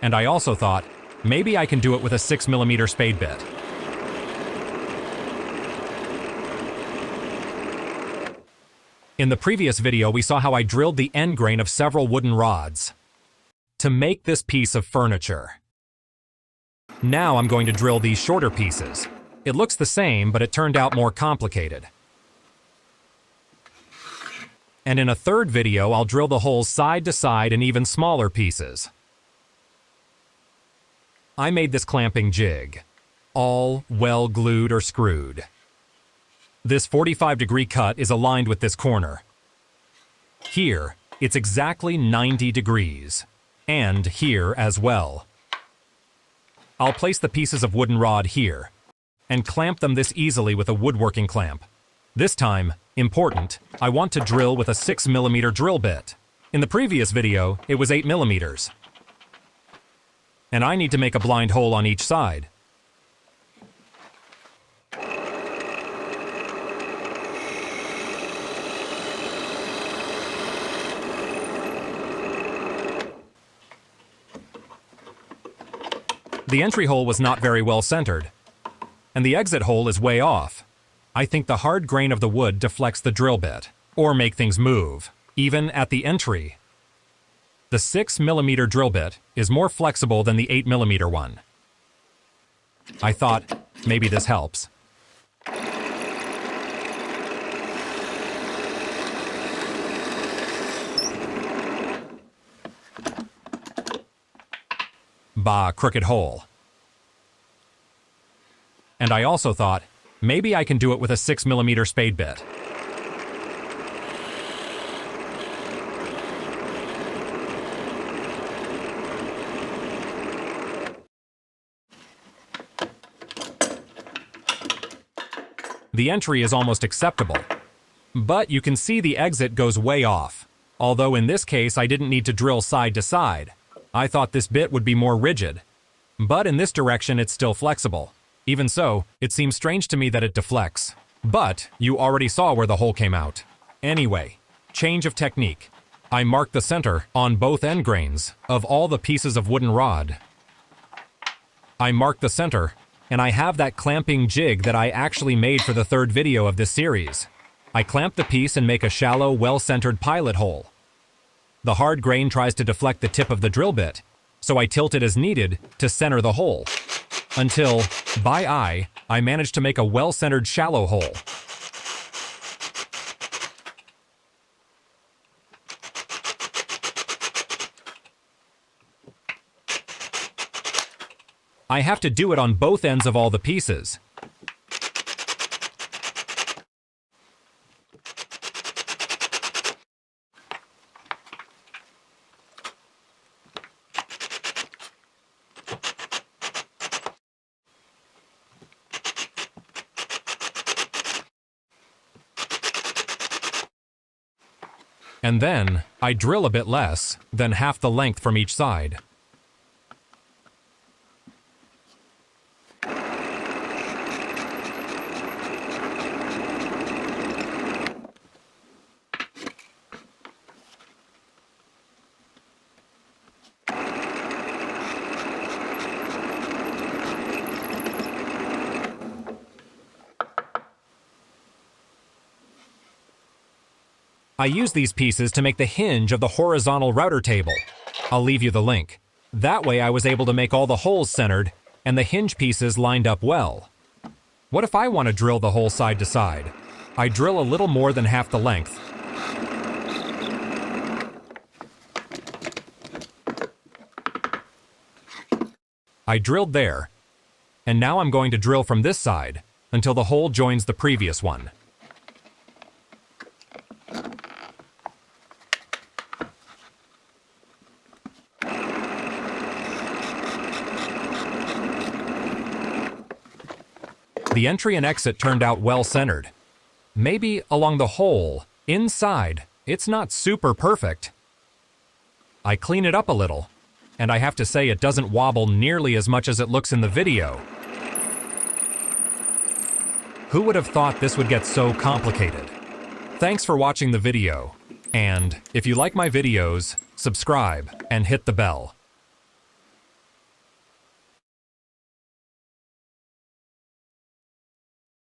And I also thought, maybe I can do it with a 6mm spade bit. In the previous video, we saw how I drilled the end grain of several wooden rods to make this piece of furniture. Now I'm going to drill these shorter pieces. It looks the same, but it turned out more complicated. And in a third video, I'll drill the holes side to side in even smaller pieces. I made this clamping jig, all well glued or screwed. This 45-degree cut is aligned with this corner. Here, it's exactly 90 degrees, and here as well. I'll place the pieces of wooden rod here, and clamp them this easily with a woodworking clamp. This time, important, I want to drill with a 6mm drill bit. In the previous video, it was 8mm. And I need to make a blind hole on each side. The entry hole was not very well centered, and the exit hole is way off. I think the hard grain of the wood deflects the drill bit, or make things move, even at the entry. The 6mm drill bit is more flexible than the 8mm one. I thought, maybe this helps. Bah, crooked hole. And I also thought, maybe I can do it with a 6mm spade bit. The entry is almost acceptable, but you can see the exit goes way off. Although in this case I didn't need to drill side to side. I thought this bit would be more rigid, but in this direction it's still flexible. Even so, it seems strange to me that it deflects. But you already saw where the hole came out. Anyway, change of technique. I marked the center on both end grains of all the pieces of wooden rod. I marked the center, and I have that clamping jig that I actually made for the third video of this series. I clamp the piece and make a shallow, well-centered pilot hole. The hard grain tries to deflect the tip of the drill bit, so I tilt it as needed to center the hole. Until, by eye, I manage to make a well-centered shallow hole. I have to do it on both ends of all the pieces. And then, I drill a bit less than half the length from each side. I use these pieces to make the hinge of the horizontal router table. I'll leave you the link. That way I was able to make all the holes centered and the hinge pieces lined up well. What if I want to drill the hole side to side? I drill a little more than half the length. I drilled there, and now I'm going to drill from this side until the hole joins the previous one. The entry and exit turned out well centered. Maybe along the hole, inside, it's not super perfect. I clean it up a little, and I have to say it doesn't wobble nearly as much as it looks in the video. Who would have thought this would get so complicated? Thanks for watching the video, and if you like my videos, subscribe and hit the bell.